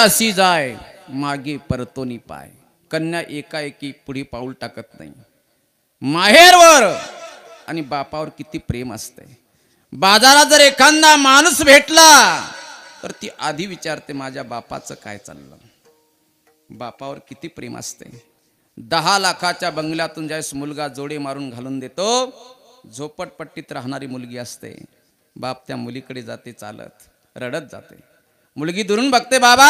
अशी जाय मागे परतोनी पाय. कन्या एकाएकी पुढे पाऊल टाकत नाही. माहेरवर आणि बापावर किती प्रेम असते. बाजारात जर एखादा माणूस भेटला तर ती आधी विचारते माझ्या बापाचं काय चाललं. बापावर किती प्रेम असते. 10 लाखाच्या बंगल्यातून ज्यावेळेस मुलगा जोडे मारून घालून देतो, झोपडपट्टीत राहणारी मुलगी असते. बाप त्या मुलीकडे जाते, चालत रडत जाते. मुलगी दुरून बघते, बाबा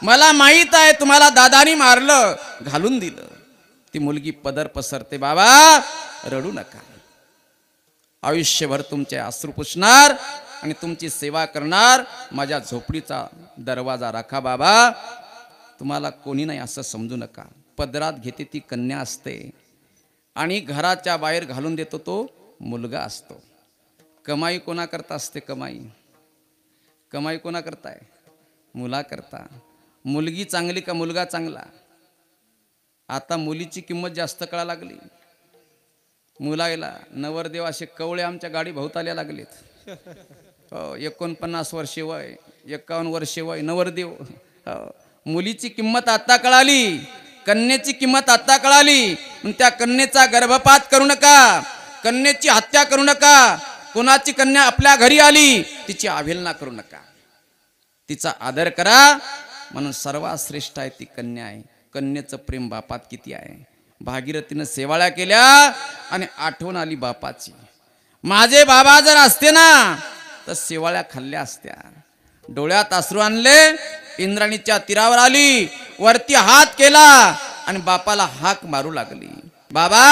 मला माहित आहे तुम्हाला दादानी मारलं, घालून दिलं. ती मुलगी पदर पसरते, बाबा रडू नका, आयुष्यभर तुमचे अश्रू पुसणार आणि तुमची सेवा करणार. माझ्या झोपडीचा दरवाजा राखा बाबा, तुम्हाला कोणी नाही असं समजू नका. पदरात घेते ती कन्या असते आणि घराच्या बाहेर घालून देतो तो मुलगा असतो. कमाई कोणा करता असते? कमाई कोणा करताय? मुला करता. मुलगी चांगली का मुलगा चांगला? आता मुलीची किंमत जास्त कळा लागली. मुलाला नवरदेव असे कवळे आमच्या गाडी भोवताल्या लागलेत. 49 वर्षे वय, 51 वर्षे वय, नवरदेव. मुलीची किंमत आता कळाली, कन्येची किंमत आता कळाली. त्या कन्येचा गर्भपात करू नका, कन्येची हत्या करू नका. कोणाची कन्या आपल्या घरी आली तिची अवहेलना करू नका, तिचा आदर करा. म्हणून सर्वात श्रेष्ठ आहे ती कन्या आहे. कन्येचं प्रेम बापात किती आहे. भागीरथीनं सेवाळ्या केल्या आणि आठवण आली बापाची. माझे बाबा जर असते ना तर सेवाळ्या खाल्ल्या असत्या. डोळ्यात अश्रू आणले, इंद्राणीच्या तीरावर आली, वरती हात केला आणि बापाला हाक मारू लागली, बाबा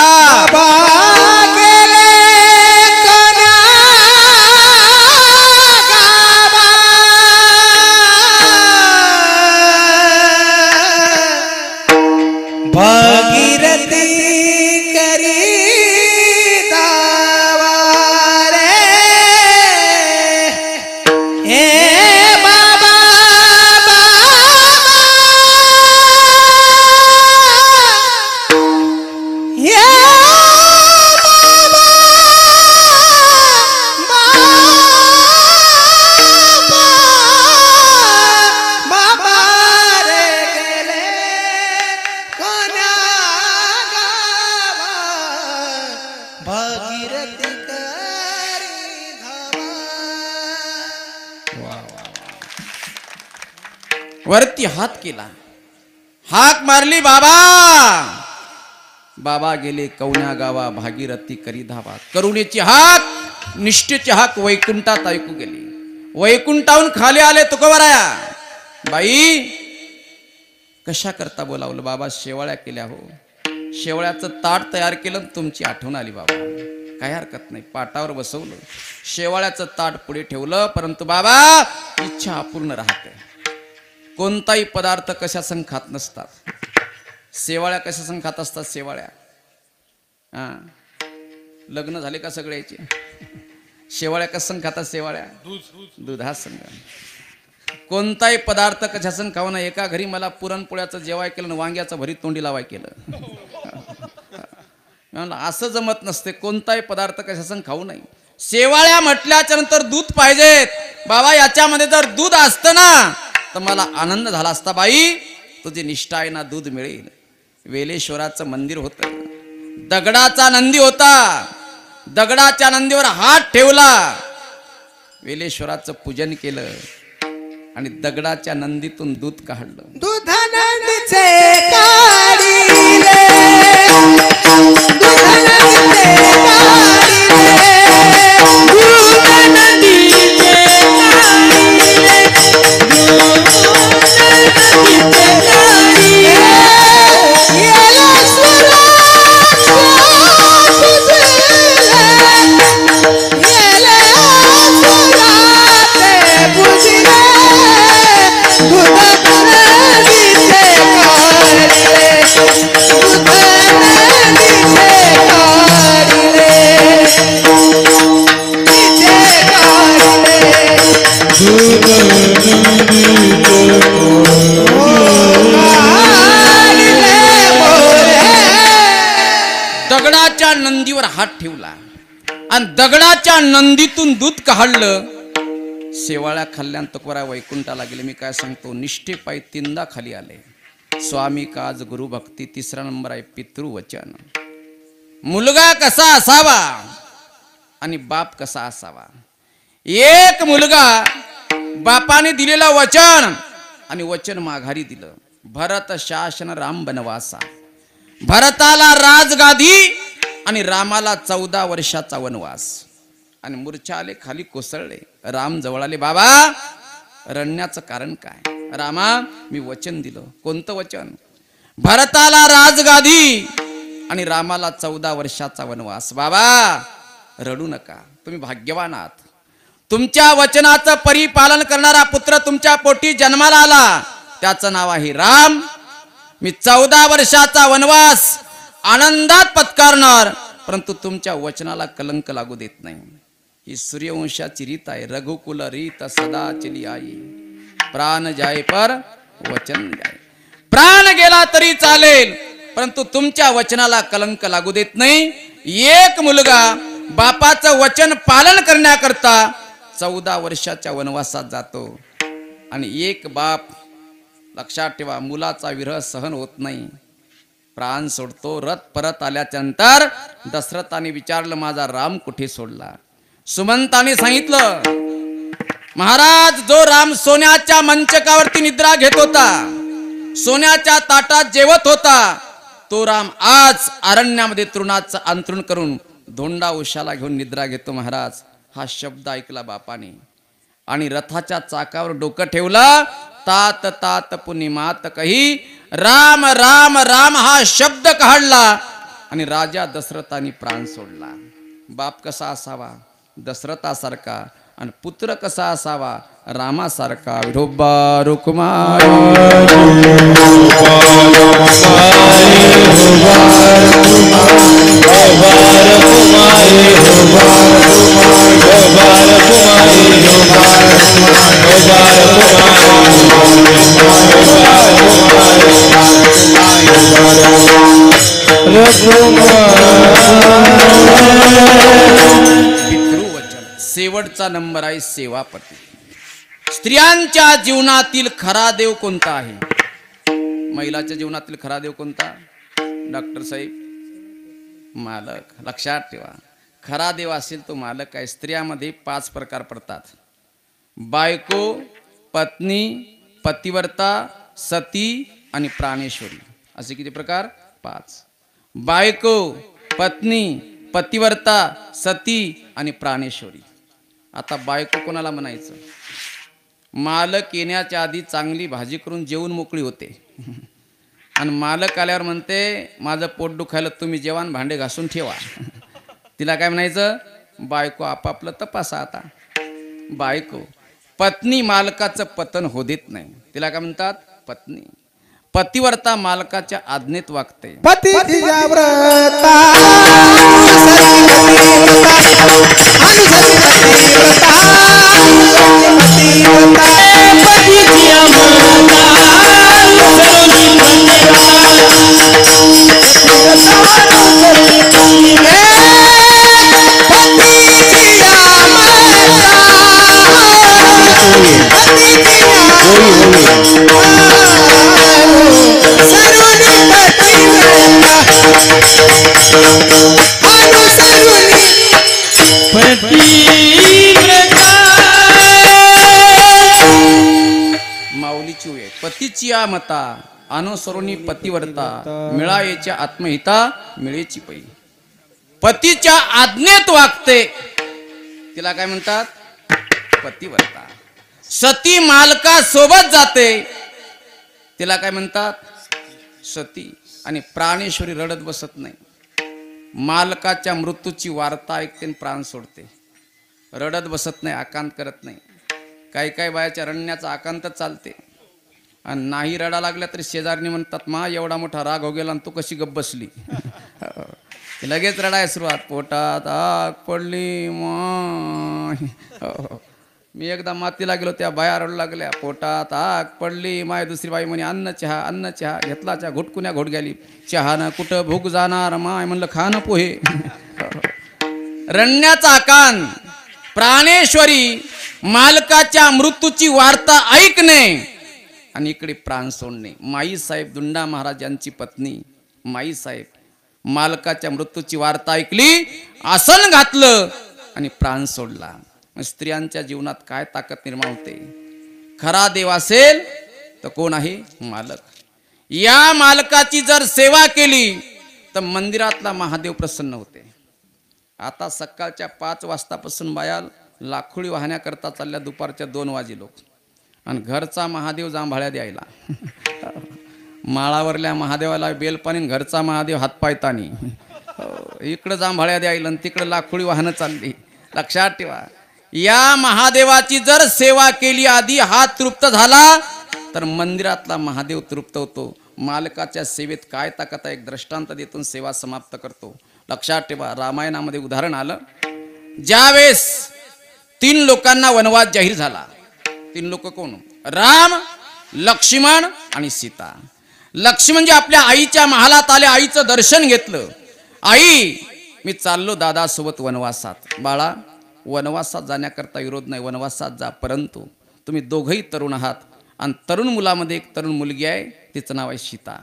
भागीरथी करी दावा रे, हे बाबा हे वरती हात केला, हाक मारली, बाबा. बाबा गेले कवण्या गावा, भागीरथी करी धावा. करुणेची हाक, निष्ठेची हाक वैकुंठात ऐकू गेली. वैकुंठाहून खाली आले तुकोबराया. बाई कशा करता बोलावलं बाबा? शेवाळ्या केल्या हो. शेवळ्याचं ताट तयार केलं, तुमची आठवण आली बाबा. काही हरकत नाही, पाटावर बसवलं, शेवाळ्याचं ताट पुढे ठेवलं. परंतु बाबा इच्छा अपूर्ण राहते. कोणताही पदार्थ कशा संग खात नसतात. शेवाळ्या कशा संग खात असतात? शेवाळ्या हा, लग्न झाले का सगळ्याचे? शेवाळ्या कशा संग खातात? शेवाळ्या दुधा संग. कोणताही पदार्थ कशा संग खाऊ ना. एका घरी मला पुरणपोळ्याचं जेवाय केलं आणि वांग्याचं भरीत तोंडी लावाय केलं. असं जमत नसते. कोणताही पदार्थ कशा संग खाऊ नाही. शेवाळ्या म्हटल्याच्या नंतर दूध पाहिजेत बाबा. याच्यामध्ये जर दूध असतं ना तर मला आनंद झाला असता. बाई तुझी निष्ठा आहे ना, दूध मिळेल. वेलेश्वराचं मंदिर होतं, दगडाचा नंदी होता. दगडाच्या नंदीवर हात ठेवला, वेलेश्वराचं पूजन केलं आणि दगडाच्या नंदीतून दूध काढलं. दुधानंदीचे काढिले, दुधानंदीचे काढिले, दुधानंदीचे काढिले, दुधानंदीचे काढिले. येला स्वराज्य तुझले, येला स्वराज्य तुझले. दुधानंदीचे काढिले, दुधानंदीचे काढिले, तिचे दगडाच्या नंदीवर हात ठेवला आणि दगडाच्या नंदीतून दूध काढलं. शेवाळ्या खाल्ल्यान तुकोबा वैकुंठाला गेले. मी काय सांगतो, निष्ठेपायी तीनदा खाली आले. स्वामी काज गुरु भक्ती. तिसरा नंबर आहे पितृवचन. मुलगा कसा असावा आणि बाप कसा असावा. एक मुलगा बापाने दिलेलं वचन आणि वचन माघारी दिलं. भरत शासन राम बनवासा. भरताला राजगादी आणि रामाला 14 वर्षाचा वनवास. आणि मूर्छा आले, खाली कोसळले. राम जवळ आले. बाबा रडण्याचं कारण काय? रामा मी वचन दिलं. कोणतं वचन? भरताला राजगादी आणि रामाला 14 वर्षाचा वनवास. बाबा रडू नका, तुम्ही भाग्यवान आहात. तुमच्या वचनाचं परिपालन करणारा पुत्र तुमच्या पोटी जन्माला आला. त्याचं नाव आहे राम. मी 14 वर्षाचा वनवास आनंदात पत्कारणार, परंतु तुमच्या वचनाला कलंक लागू देत नाही. ही सूर्यवंशाची रीत आहे. रघुकुल रीत सदा चली आई. प्राण जाय पर वचन जाय. प्राण गेला तरी चालेल, परंतु तुमच्या वचनाला कलंक लागू देत नाही. एक मुलगा बापाचं वचन पालन करण्याकरता 14 वर्षाच्या वनवासात जातो. आणि एक बाप, लक्षात ठेवा, मुलाचा विरह सहन होत नाही, प्राण सोडतो. रथ परत आल्याच्या नंतर दशरथाने विचारलं, माझा राम कुठे सोडला? सुमंताने सांगितलं, महाराज जो राम सोन्याच्या मंचकावरती निद्रा घेत होता, सोन्याच्या ताटात जेवत होता, तो राम आज अरण्यामध्ये तृणाचं अंतरुण करून धोंडा उशाला घेऊन निद्रा घेतो. महाराज हा शब्द ऐकला बापाने आणि रथाच्या चाकावर डोकं ठेवलं. तात तात पुनिमात कही राम राम राम हा शब्द काढला आणि राजा दशरथाने प्राण सोडला. बाप कसा असावा? दशरथासारखा. आणि पुत्र कसा असावा? रामासारखा. विठोबा रुक्माई पितृवचन. शेवटचा नंबर आहे सेवापती. स्त्रियांच्या जीवनातील खरा देव कोणता आहे? महिलाच्या जीवनातील खरा देव कोणता? डॉक्टर साहेब, मालक. लक्षात ठेवा, खरा देव असेल तो मालक आहे. स्त्रियामध्ये 5 प्रकार पडतात: बायको, पत्नी, पतिव्रता, सती आणि प्राणेश्वरी. असे किती प्रकार? 5. बायको, पत्नी, पतिव्रता, सती आणि प्राणेश्वरी. आता बायको कोणाला म्हणायचं? मालक येण्याच्या आधी चांगली भाजी करून जेवून मोकळी होते. आणि मालक आल्यावर म्हणते माझं पोट दुखायला तुम्ही जेवण भांडे घासून ठेवा. तिला काय म्हणायचं, बायको आपापलं तपासा. आता बायको पत्नी मालकाचं पतन होऊ देत नाही. तिला काय म्हणतात, पत्नी. पतिव्रता मालकाच्या आज्ञेत वागते. पतीच्या व्रता माऊलीची वेळ पतीची या मता अनुसरुणी पतिव्रता मिळायच्या आत्महिता मिळेची पै. पतीच्या आज्ञेत वागते, तिला काय म्हणतात, पतिव्रता. सती मालका सोबत जाते, तिला काय म्हणतात, सती. आणि प्राणेश्वरी रडत बसत नाही. मालकाच्या मृत्यूची वार्ता ऐकते आणि प्राण सोडते. रडत बसत नाही, आकांत करत नाही. काही काही बायाच्या रडण्याचा आकांत चालते. आणि नाही रडा लागल्या तरी शेजारनी म्हणतात, मा एवढा मोठा राग हो गेला आणि तू कशी गप्प बसली. लगेच रडाय सुरुवात, पोटात आग पडली माय. मी एकदा मातीला गेलो, त्या बाया रडू लागल्या, पोटात आग पडली माय. दुसरी बाई म्हणे अन्न चहा, अन्न चहा. घेतला चहा, घुटकुन्या घोट गेली. चहानं कुठं भूक जाणार माय. म्हणलं खाणं पोहे. रडण्याचा आकांत. प्राणेश्वरी मालकाच्या मृत्यूची वार्ता ऐकणे आणि इकडे प्राण सोडणे. माईसाहेब दुंडा महाराजांची पत्नी माईसाहेब मालकाच्या मृत्यूची वार्ता ऐकली, आसन घातलं आणि प्राण सोडला. स्त्रियांच्या जीवनात काय ताकद निर्माण होते. खरा देव असेल तर कोण आहे, मालक. या मालकाची जर सेवा केली तर मंदिरातला महादेव प्रसन्न होते. आता सकाळच्या 5 वाजतापासून बाया लाखोळी वाहण्याकरता चालल्या, दुपारच्या 2 वाजे लोक. आणि घरचा महादेव जांभाळ्या द्यायला. माळावरल्या महादेवाला बेलपाणी, घरचा महादेव हातपायतानी. इकडं जांभाळ्या द्यायला आणि तिकडं लाखोळी वाहनं चालली. लक्षात ठेवा, या महादेवाची जर सेवा केली, आधी हात तृप्त झाला तर मंदिरातला महादेव तृप्त होतो. मालकाच्या सेवेत काय ताकद आहे, एक दृष्टांत देतून सेवा समाप्त करतो. लक्षात ठेवा, रामायणामध्ये उदाहरण आलं, ज्यावेळेस 3 लोकांना वनवास जाहीर झाला. 3 लोक कोण, राम, लक्ष्मण आणि सीता. लक्ष्मण म्हणजे आपल्या आईच्या महालात आले, आईचं दर्शन घेतलं. आई मी चाललो दादासोबत वनवासात. बाळा वनवासात जाण्याकरता विरोध नाही, वनवासात जा, परंतु तुम्ही दोघंही तरुण आहात आणि तरुण मुलामध्ये एक तरुण मुलगी आहे, तिचं नाव आहे सीता.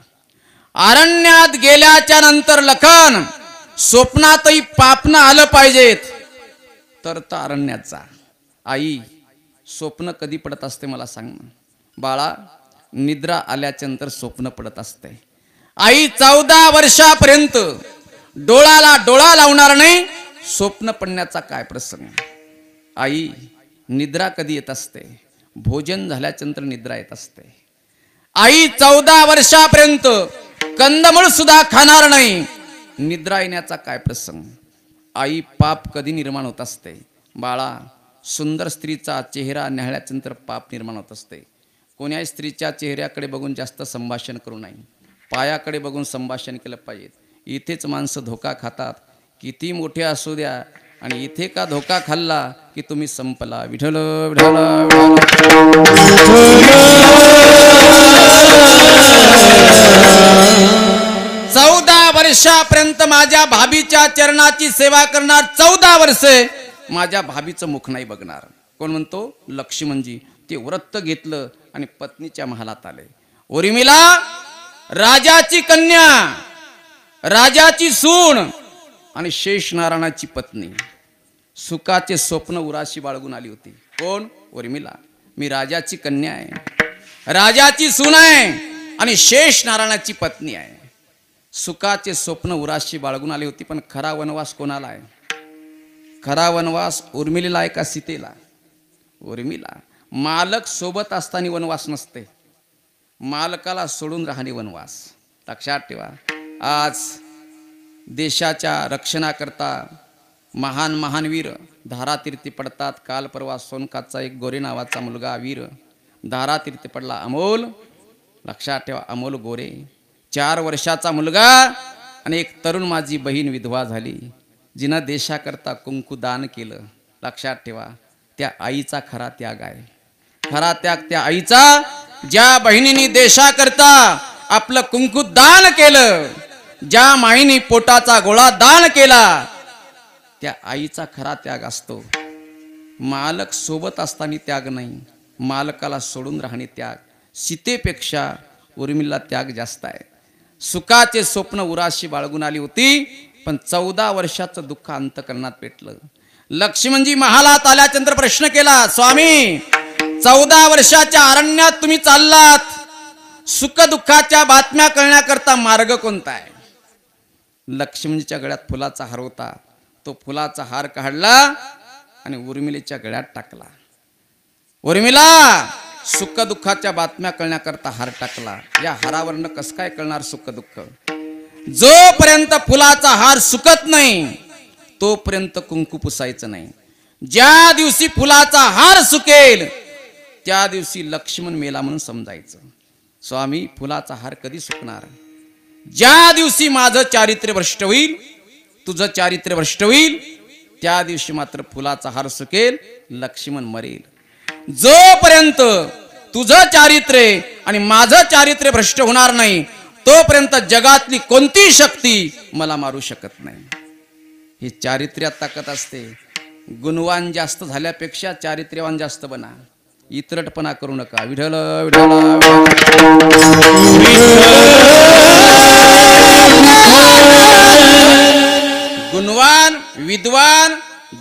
अरण्यात गेल्याच्या नंतर लखन स्वप्नातही पापनं आलं पाहिजेत तर अरण्यात जा. आई स्वप्न कधी पडत असते मला सांग ना. बाळा निद्रा आल्याच्या नंतर स्वप्न पडत असते. आई 14 वर्षापर्यंत डोळाला डोळा लावणार नाही, स्वप्न पडण्याचा काय प्रसंग. आई निद्रा कधी येत असते, भोजन झाल्याच्या नंतर निद्रा येत असते. आई 14 वर्षापर्यंत कंदमूळ सुद्धा खाणार नाही, निद्रा येण्याचा काय प्रसंग. आई पाप कधी निर्माण होत असते. बाळा सुंदर स्त्रीचा चेहरा न्याहाळल्याच्या नंतर पाप निर्माण होत असते. कोण्याही स्त्रीच्या चेहऱ्याकडे बघून जास्त संभाषण करू नये, पायाकडे बघून संभाषण केलं पाहिजे. इथेच माणसं धोका खातात, किती मोठे असू द्या, आणि इथे का धोका खाल्ला की तुम्ही संपला. विठ्ठल विठ्ठल चौदा वर्षापर्यंत माझ्या भाभीच्या चरणाची सेवा करणार, 14 वर्षे माझ्या भाभीचं मुख नाही बघणार. कोण म्हणतो, लक्ष्मणजी. ते व्रत घेतलं आणि पत्नीच्या महालात आले. उर्मिला राजाची कन्या, राजाची सून आणि शेषनारायणाची पत्नी. सुखाचे स्वप्न उराशी बाळगून आली होती. कोण, उर्मिला. मी राजाची कन्या आहे, राजाची सून आहे आणि शेषनारायणाची पत्नी आहे. सुखाचे स्वप्न उराशी बाळगून आली होती. पण खरा वनवास कोणाला आहे? खरा वनवास उर्मिलेला आहे का सीतेला? उर्मिला. मालक सोबत असताना वनवास नसते, मालकाला सोडून राहणे वनवास. लक्षात ठेवा. आज देशाच्या रक्षणाकरता महान महान वीर धारातीर्थी पडतात. काल परवा सोनकाचा एक गोरे नावाचा मुलगा वीर धारातीर्थी पडला. अमोल, लक्षात ठेवा, अमोल गोरे 4 वर्षाचा मुलगा आणि एक तरुण माझी बहीण विधवा झाली, जिनं देशाकरता कुंकू दान केलं. लक्षात ठेवा, त्या आईचा खरा त्याग आहे. खरा त्याग त्या आईचा, ज्या बहिणीने देशाकरता आपलं कुंकू दान केलं, ज्या माईने पोटाचा गोळा दान केला, त्या आईचा खरा त्याग असतो. मालक सोबत असताना त्याग नाही, मालकाला सोडून राहणे त्याग. सीतेपेक्षा उर्मिला त्याग जास्त आहे. सुखाचे स्वप्न उराशी बाळगून आली होती, पण 14 वर्षाचं दुःख अंतकरणात पेटलं. लक्ष्मणजी महालात आल्यानंतर प्रश्न केला, स्वामी 14 वर्षाच्या अरण्यात तुम्ही चाललात, सुख दुःखाच्या बातम्या कळण्याकरता मार्ग कोणता आहे? लक्ष्मणजीच्या गळ्यात फुलाचा हार होता. तो फुलाचा हार काढला आणि उर्मिलेच्या गळ्यात टाकला. उर्मिला, सुख दुःखाच्या बातम्या कळण्याकरता हार टाकला. या हारावरनं कसं काय कळणार सुख दुःख? जोपर्यंत फुलाचा हार सुकत नाही तोपर्यंत कुंकू पुसायचं नाही. ज्या दिवशी फुलाचा हार सुकेल त्या दिवशी लक्ष्मण मेला म्हणून समजायचं. स्वामी, फुलाचा हार कधी सुकणार? ज्या दिवशी माझं चारित्र्य भ्रष्ट होईल, तुझं चारित्र्य भ्रष्ट होईल, त्या दिवशी मात्र फुलाचा हार सुकेल, लक्ष्मण मरेल. जोपर्यंत तुझं चारित्र्य आणि माझं चारित्र्य भ्रष्ट होणार नाही तोपर्यंत जगातली कोणती शक्ती मला मारू शकत नाही. ही चारित्र्यात ताकद असते. गुणवान जास्त झाल्यापेक्षा चारित्र्यवान जास्त बना. इतरटपणा करू नका. विठ्ठल विठ्ठल गुणवान विद्वान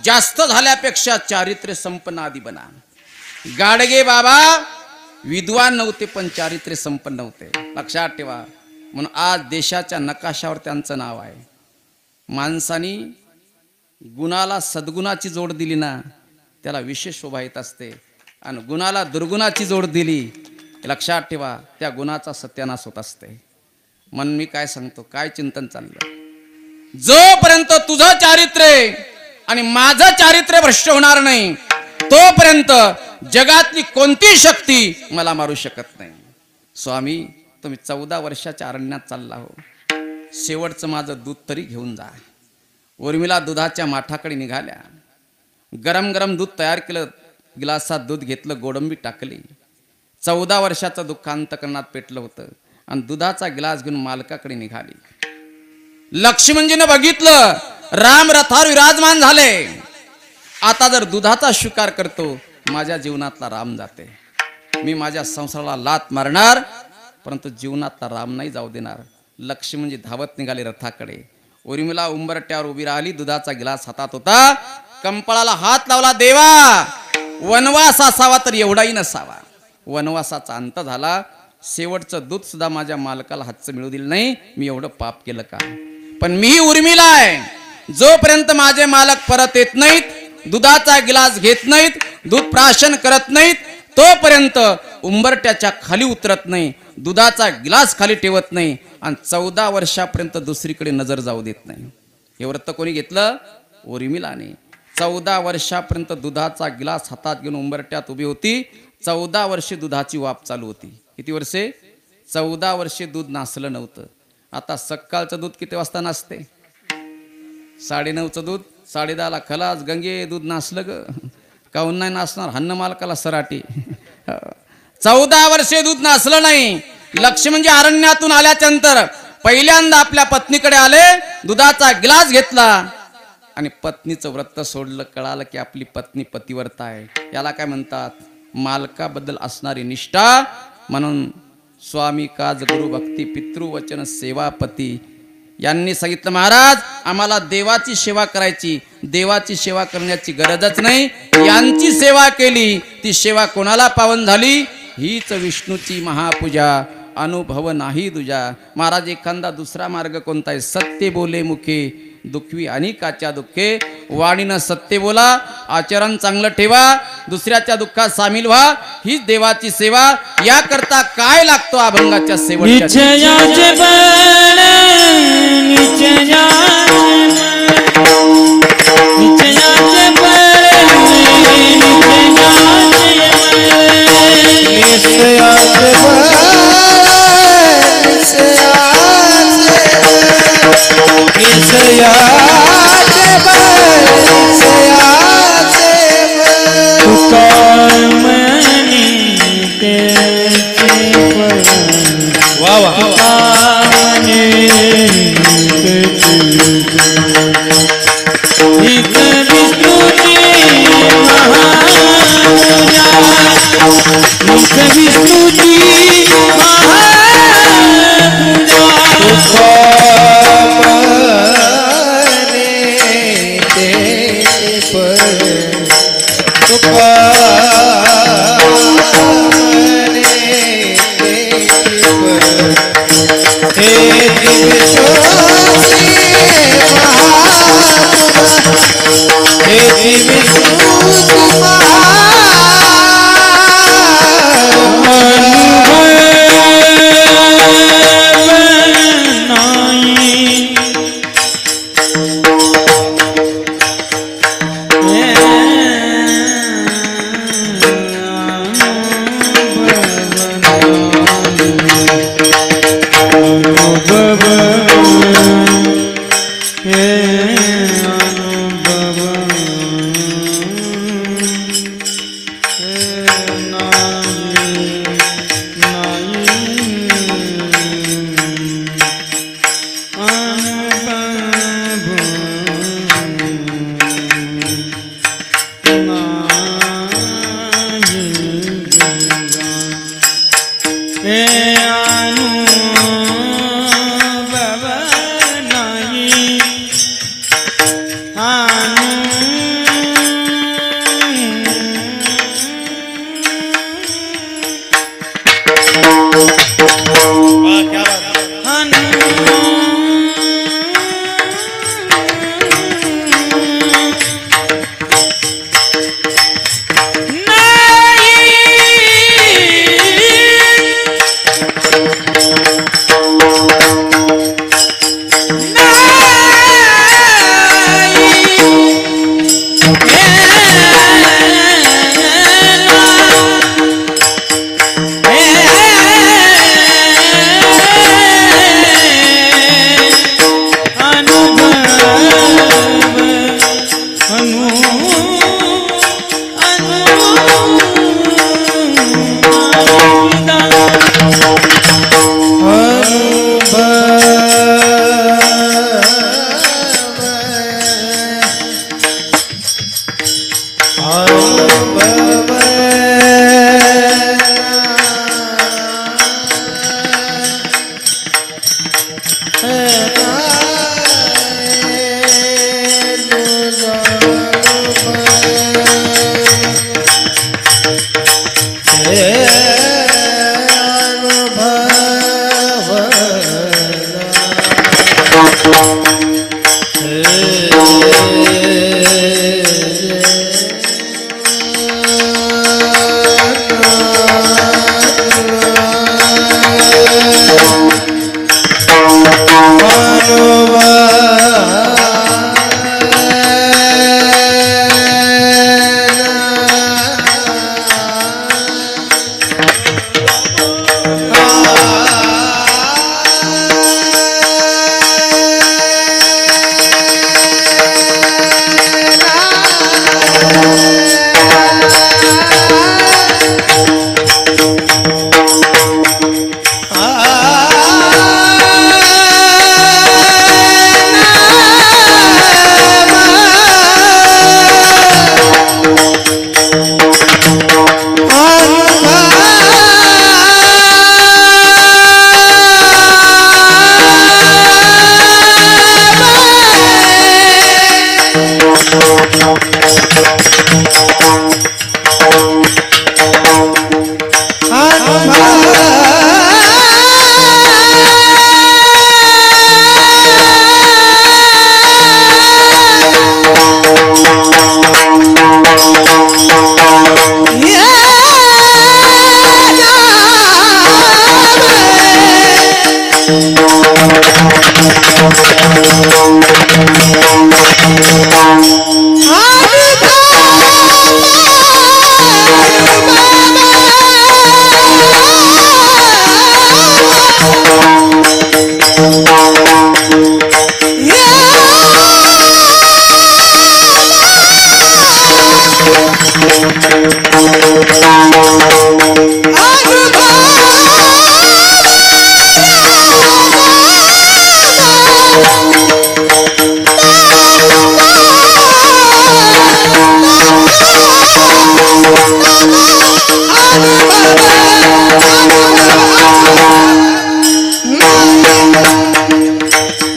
जास्त झाल्यापेक्षा चारित्र्य संपन्न आदी बना. गाडगे बाबा विद्वान नव्हते पण चारित्र्य संपन्न होते. लक्षात ठेवा. म्हणून आज देशाच्या नकाशावर त्यांचं नाव आहे. माणसानी गुणाला सद्गुणाची जोड दिली ना, त्याला विशेष शोभा येत असते. आणि गुणाला दुर्गुणाची जोड दिली, लक्षात ठेवा, त्या गुणाचा सत्यानाश होत असते. म्हणून मी काय सांगतो, काय चिंतन चाललं? जोपर्यंत तुझं चारित्र्य आणि माझं चारित्र्य भ्रष्ट होणार नाही तोपर्यंत जगातली कोणती शक्ती मला मारू शकत नाही. स्वामी, तुम्ही 14 वर्षाच्या अरण्यात चालला हो, शेवटचं माझं दूध तरी घेऊन जा. उर्मिला दुधाच्या माठाकडे निघाल्या. गरम गरम दूध तयार केलं, गिलासात दूध घेतलं, गोडंबी टाकली. 14 वर्षाचं दुःख अंतकरणात पेटलं होतं आणि दुधाचा गिलास घेऊन मालकाकडे निघाली. लक्ष्मणजीनं बघितलं, राम रथावर विराजमान झाले. आता जर दुधाचा स्वीकार करतो, माझ्या जीवनातला राम जाते. मी माझ्या संसाराला लात मारणार, परंतु जीवनातला राम नाही जाऊ देणार. लक्ष्मणजी धावत निघाले रथाकडे. उर्मिला उंबरट्यावर उभी राहिली. दुधाचा गिलास हातात होता. कंपाळाला हात लावला. देवा, वनवास असावा तर एवढाही नसावा. वनवासाचा अंत झाला. शेवटचं दूध सुद्धा माझ्या मालकाला हातचं मिळू दिलं नाही. मी एवढं पाप केलं का? पण मी उर्मिला आहे. जोपर्यंत माझे मालक परत येत नाहीत, दुधाचा गिलास घेत नाहीत, दूध प्राशन करत नाहीत, तोपर्यंत उंबरट्याच्या खाली उतरत नाही, दुधाचा गिलास खाली ठेवत नाही आणि 14 वर्षापर्यंत दुसरीकडे नजर जाऊ देत नाही. हे व्रत कोणी घेतलं? उर्मिलाने. 14 वर्षापर्यंत दुधाचा गिलास हातात घेऊन उंबरट्यात उभी होती. 14 वर्षे दुधाची वाफ चालू होती. किती वर्षे? 14 वर्षे दूध नासलं नव्हतं. आता सकाळचं दूध किती वाजता नासते? 9:30चं दूध 10:30ला खलास. गंगे, दूध नासलं ग. काहून नाही नासणार? हन्न मालकाला सराटी. 14 वर्षे दूध नासलं नाही. लक्ष्मणजी अरण्यातून आल्यानंतर पहिल्यांदा आपल्या पत्नीकडे आले, दुधाचा गिलास घेतला आणि पत्नीचं व्रत सोडलं. कळालं की आपली पत्नी पतिव्रता आहे. याला काय म्हणतात? मालकाबद्दल असणारी निष्ठा. म्हणून स्वामी काज गुरु भक्ती पितृवचन सेवापती यांनी सांगितलं, महाराज आम्हाला देवाची सेवा करायची, देवाची सेवा करण्याची गरजच नाही. यांची सेवा केली, ती सेवा कोणाला पावन झाली? हीच विष्णूची महापूजा, अनुभव नाही तुझा. महाराज एखादा दुसरा मार्ग कोणता आहे? सत्य बोले मुखे दुखवी अनेकाच्या दुःखे. वाणीनं सत्य बोला, आचरण चांगलं ठेवा, दुसऱ्याच्या दुःखात सामील व्हा, हीच देवाची सेवा. याकरता काय लागतो अभंगाच्या शेवटच्या निश्चयाचे बळ, निश्चयाचे बळ,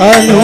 अनु